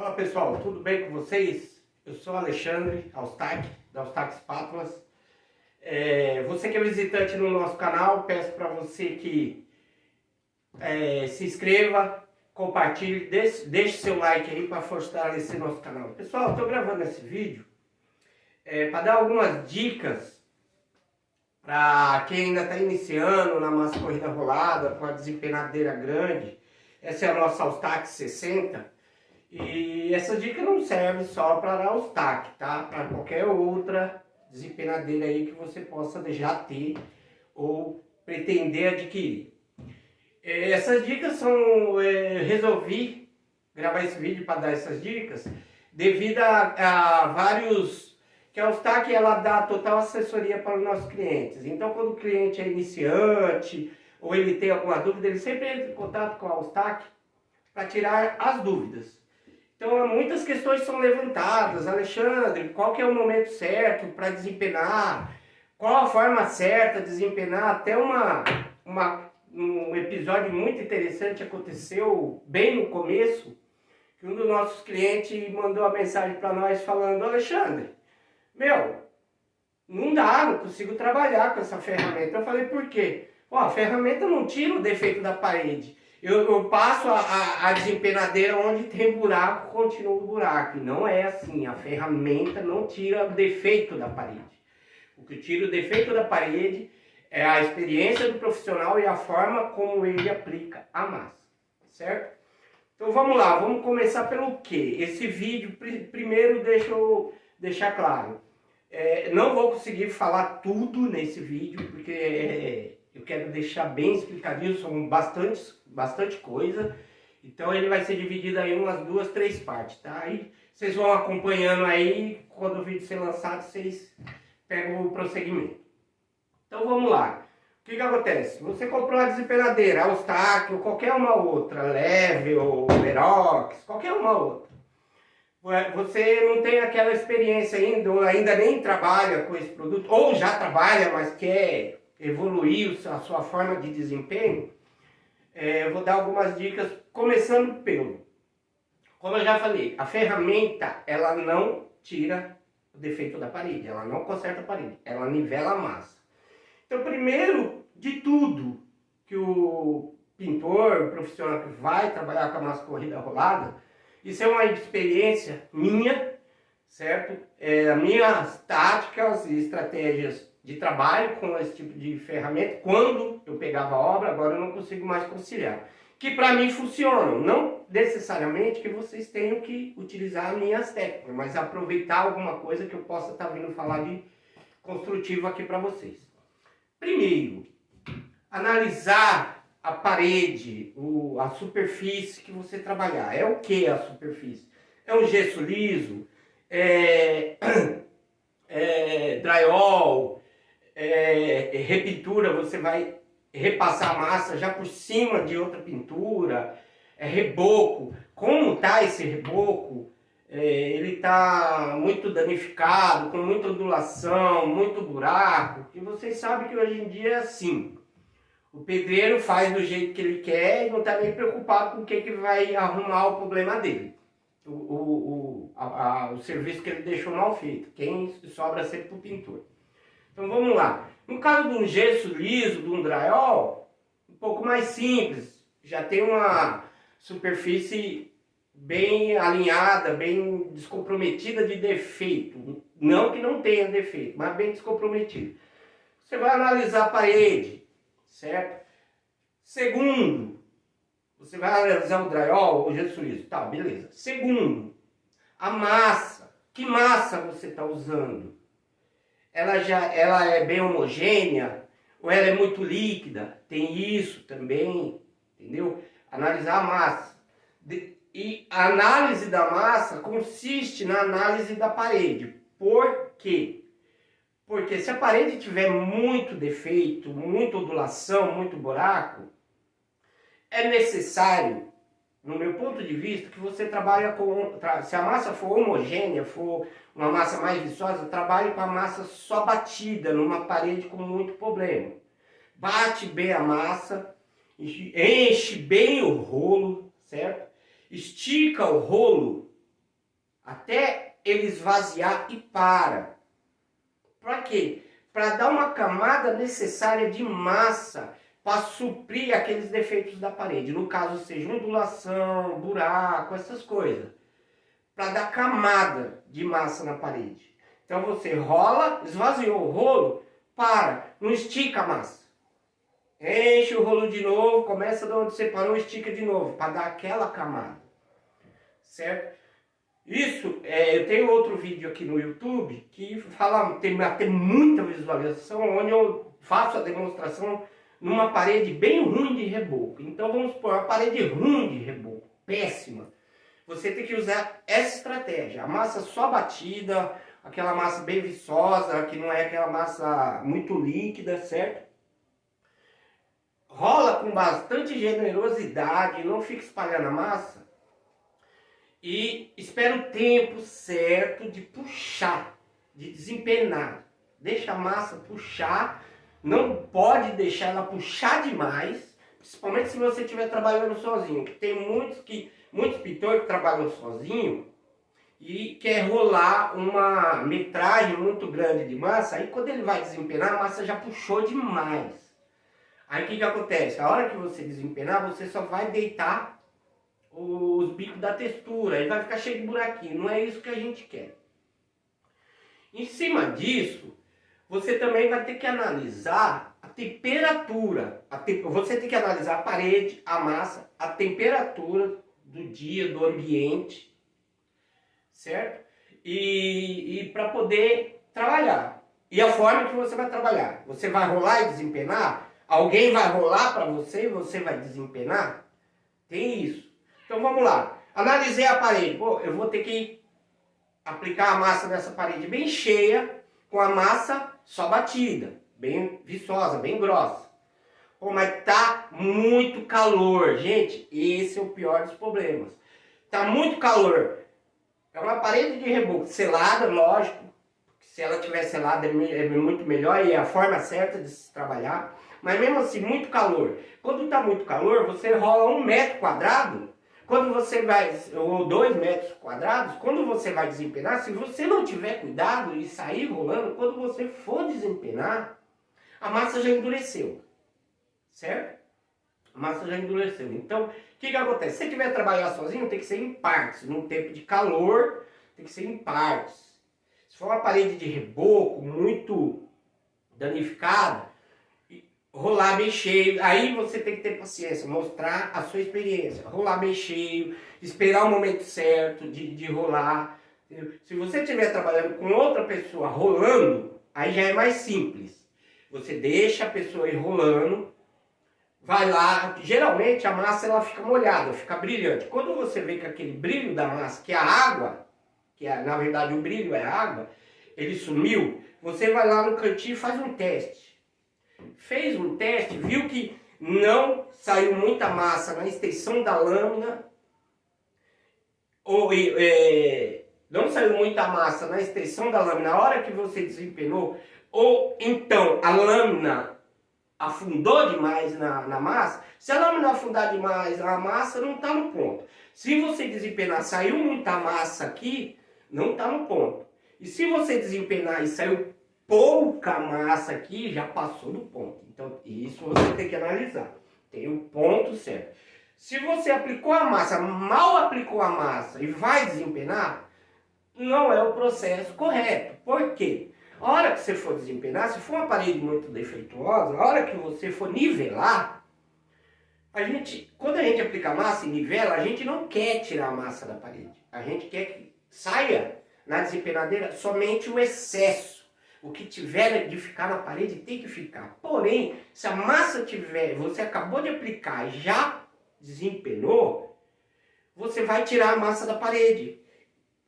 Fala pessoal, tudo bem com vocês? Eu sou Alexandre Alstac, da Alstac Espátulas. Você que é visitante no nosso canal, peço para você que se inscreva, compartilhe, deixe seu like aí para fortalecer nosso canal. Pessoal, estou gravando esse vídeo para dar algumas dicas para quem ainda está iniciando na massa corrida rolada, com a desempenadeira grande. Essa é a nossa Alstac 60. E essa dica não serve só para a Alstac, tá? Para qualquer outra desempenadeira aí que você possa já ter ou pretender adquirir. Essas dicas são... resolvi gravar esse vídeo para dar essas dicas devido a vários... que a Alstac ela dá total assessoria para os nossos clientes. Então quando o cliente é iniciante ou ele tem alguma dúvida, ele sempre entra em contato com a Alstac para tirar as dúvidas. Então, muitas questões são levantadas. Alexandre, qual que é o momento certo para desempenar? Qual a forma certa de desempenar? Até um episódio muito interessante aconteceu bem no começo, que um dos nossos clientes mandou uma mensagem para nós falando: Alexandre, não dá, não consigo trabalhar com essa ferramenta. Eu falei, por quê? A ferramenta não tira o defeito da parede. Eu passo a desempenadeira onde tem buraco, continua o buraco. E não é assim, a ferramenta não tira o defeito da parede. O que tira o defeito da parede é a experiência do profissional e a forma como ele aplica a massa, certo? Então vamos lá, vamos começar pelo quê? Esse vídeo, primeiro deixa eu deixar claro. Não vou conseguir falar tudo nesse vídeo, porque eu quero deixar bem explicadinho, são bastante coisa. Então ele vai ser dividido aí em umas 2, 3 partes, tá? Aí vocês vão acompanhando aí, quando o vídeo ser lançado, vocês pegam o prosseguimento. Então vamos lá. O que acontece? Você comprou uma desempenadeira, Alstac ou qualquer uma outra, Level, Verox, qualquer uma outra. Você não tem aquela experiência ainda, ou ainda nem trabalha com esse produto, ou já trabalha, mas quer evoluir a sua forma de desempenho. Eu vou dar algumas dicas, começando pelo... Como eu já falei, a ferramenta, ela não tira o defeito da parede, ela não conserta a parede, ela nivela a massa. Então, primeiro de tudo, que o pintor, o profissional que vai trabalhar com a massa corrida rolada, isso é uma experiência minha, certo? Minhas táticas e estratégias de trabalho com esse tipo de ferramenta, quando eu pegava a obra, agora eu não consigo mais conciliar. Que para mim funcionam, não necessariamente que vocês tenham que utilizar minhas técnicas, mas aproveitar alguma coisa que eu possa estar vindo falar de construtivo aqui para vocês. Primeiro, analisar a parede, a superfície que você trabalhar. É o que a superfície? É um gesso liso? Drywall? Repintura, você vai repassar a massa já por cima de outra pintura? Reboco? Como está esse reboco? Ele está muito danificado, com muita ondulação, muito buraco. E vocês sabem que hoje em dia é assim. O pedreiro faz do jeito que ele quer e não está nem preocupado com o que vai arrumar o problema dele. O serviço que ele deixou mal feito. Quem sobra sempre para o pintor. Então vamos lá. No caso de um gesso liso, de um drywall, um pouco mais simples. Já tem uma superfície bem alinhada, bem descomprometida de defeito. Não que não tenha defeito, mas bem descomprometida. Você vai analisar a parede, certo? Segundo, você vai analisar o drywall, o gesso liso, tá, beleza. Segundo, a massa. Que massa você está usando? Ela é bem homogênea ou ela é muito líquida? Tem isso também, entendeu? Analisar a massa. E a análise da massa consiste na análise da parede. Por quê? Porque se a parede tiver muito defeito, muita ondulação, muito buraco, é necessário, no meu ponto de vista, que você trabalhe com... Se a massa for homogênea, for uma massa mais viçosa, trabalhe com a massa só batida numa parede com muito problema. Bate bem a massa, enche bem o rolo, certo? Estica o rolo até ele esvaziar e para. Para quê? Para dar uma camada necessária de massa para suprir aqueles defeitos da parede. No caso, seja ondulação, buraco, essas coisas. Para dar camada de massa na parede. Então você rola, esvaziou o rolo, para, não estica a massa. Enche o rolo de novo, começa de onde você parou, estica de novo, para dar aquela camada. Certo? Isso, eu tenho outro vídeo aqui no YouTube que fala, tem muita visualização, onde eu faço a demonstração numa parede bem ruim de reboco. Então vamos supor, uma parede ruim de reboco, péssima. Você tem que usar essa estratégia, a massa só batida, aquela massa bem viçosa, que não é aquela massa muito líquida, certo? Rola com bastante generosidade, não fica espalhando a massa. E espera o tempo certo de puxar, de desempenar. Deixa a massa puxar, não pode deixar ela puxar demais, principalmente se você estiver trabalhando sozinho. Que tem muitos pintores que trabalham sozinho e quer rolar uma metragem muito grande de massa, aí quando ele vai desempenar, a massa já puxou demais. Aí o que acontece? A hora que você desempenar, você só vai deitar os bicos da textura, aí vai ficar cheio de buraquinho, não é isso que a gente quer. Em cima disso, você também vai ter que analisar a temperatura, você tem que analisar a parede, a massa, a temperatura do dia, do ambiente, certo? E para poder trabalhar. E a forma que você vai trabalhar, você vai rolar e desempenar? Alguém vai rolar para você e você vai desempenar? Tem isso. Então vamos lá, analisei a parede, pô, eu vou ter que aplicar a massa nessa parede bem cheia, com a massa só batida, bem viçosa, bem grossa. Pô, mas tá muito calor, gente, esse é o pior dos problemas. Tá muito calor, é uma parede de reboco selada, lógico, se ela tiver selada é muito melhor e é a forma certa de se trabalhar, mas mesmo assim, muito calor. Quando tá muito calor, você rola 1 metro quadrado, quando você vai, ou 2 metros quadrados, quando você vai desempenar, se você não tiver cuidado e sair rolando, quando você for desempenar, a massa já endureceu, certo? A massa já endureceu. Então, o que acontece? Se você estiver trabalhando sozinho, tem que ser em partes. Num tempo de calor, tem que ser em partes. Se for uma parede de reboco muito danificada, rolar bem cheio, aí você tem que ter paciência, mostrar a sua experiência, rolar bem cheio, esperar o momento certo de rolar. Entendeu? Se você estiver trabalhando com outra pessoa rolando, aí já é mais simples. Você deixa a pessoa ir rolando, vai lá, geralmente a massa ela fica molhada, fica brilhante. Quando você vê que aquele brilho da massa, que é a água, na verdade o brilho é a água, ele sumiu, você vai lá no cantinho e faz um teste. Fez um teste, viu que não saiu muita massa na extensão da lâmina, não saiu muita massa na extensão da lâmina na hora que você desempenou, ou então a lâmina afundou demais na massa. Se a lâmina afundar demais na massa, não está no ponto. Se você desempenar, saiu muita massa aqui, não está no ponto. E se você desempenar e saiu pouca massa aqui, já passou do ponto. Então isso você tem que analisar. Tem o ponto certo. Se você aplicou a massa, mal aplicou a massa e vai desempenar, não é o processo correto. Por quê? A hora que você for desempenar, se for uma parede muito defeituosa, a hora que você for nivelar, quando a gente aplica a massa e nivela, a gente não quer tirar a massa da parede. A gente quer que saia na desempenadeira somente o excesso. O que tiver de ficar na parede tem que ficar. Porém, se a massa tiver, você acabou de aplicar e já desempenou, você vai tirar a massa da parede.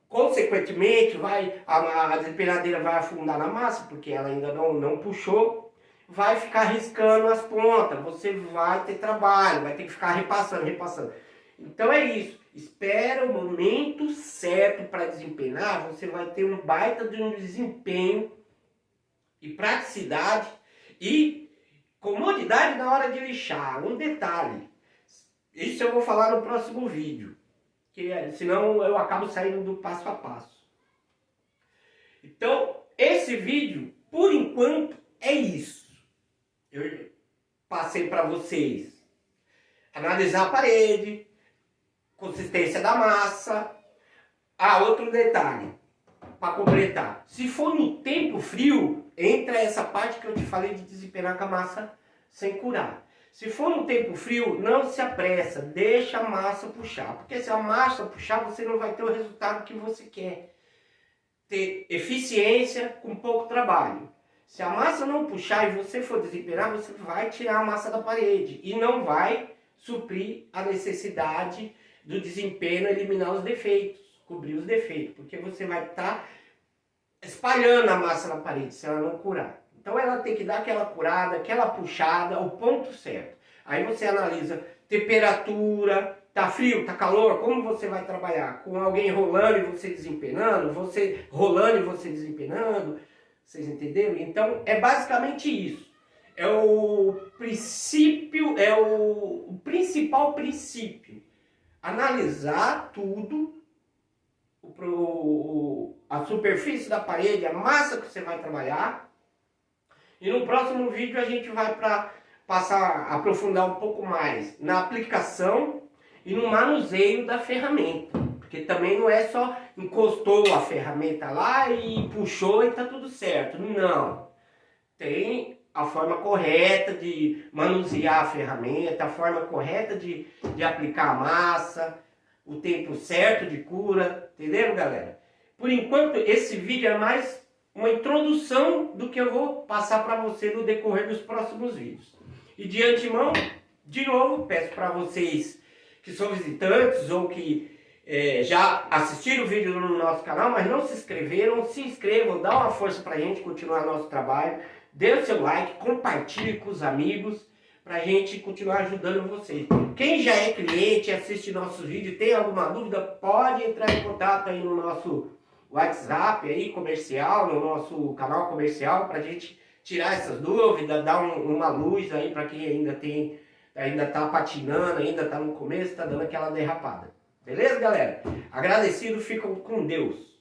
Consequentemente, a desempenadeira vai afundar na massa, porque ela ainda não puxou, vai ficar riscando as pontas, você vai ter trabalho, vai ter que ficar repassando. Então é isso, espera o momento certo para desempenar, você vai ter um baita de um desempenho e praticidade e comodidade na hora de lixar. Um detalhe, isso eu vou falar no próximo vídeo. porque senão eu acabo saindo do passo a passo. Então, esse vídeo, por enquanto, é isso. Eu passei para vocês analisar a parede, consistência da massa. Outro detalhe, para completar. Se for no tempo frio, entra essa parte que eu te falei de desempenar com a massa sem curar. Se for no tempo frio, não se apressa, deixa a massa puxar. Porque se a massa puxar, você não vai ter o resultado que você quer. Ter eficiência com pouco trabalho. Se a massa não puxar e você for desempenar, você vai tirar a massa da parede. E não vai suprir a necessidade do desempenho, eliminar os defeitos, cobrir os defeitos. Porque você vai estar espalhando a massa na parede se ela não curar. Então ela tem que dar aquela curada, aquela puxada, o ponto certo. Aí você analisa temperatura, tá frio, tá calor, como você vai trabalhar? Com alguém rolando e você desempenando, você rolando e você desempenando, vocês entenderam? Então é basicamente isso. É o princípio, é o principal princípio. Analisar tudo, a superfície da parede, a massa que você vai trabalhar. E no próximo vídeo a gente vai aprofundar um pouco mais na aplicação e no manuseio da ferramenta. Porque também não é só encostou a ferramenta lá e puxou e está tudo certo. Não. Tem a forma correta de manusear a ferramenta, a forma correta de aplicar a massa, o tempo certo de cura. Entenderam, galera? Por enquanto, esse vídeo é mais uma introdução do que eu vou passar para você no decorrer dos próximos vídeos. E de antemão, de novo, peço para vocês que são visitantes ou que já assistiram o vídeo no nosso canal, mas não se inscreveram, se inscrevam, dá uma força para a gente continuar nosso trabalho. Dê o seu like, compartilhe com os amigos, para a gente continuar ajudando vocês. Quem já é cliente, assiste nossos vídeos, tem alguma dúvida, pode entrar em contato aí no nosso WhatsApp aí, comercial, no nosso canal comercial, para a gente tirar essas dúvidas, dar uma luz aí para quem ainda tá patinando, ainda está no começo, está dando aquela derrapada. Beleza, galera? Agradecido, ficam com Deus.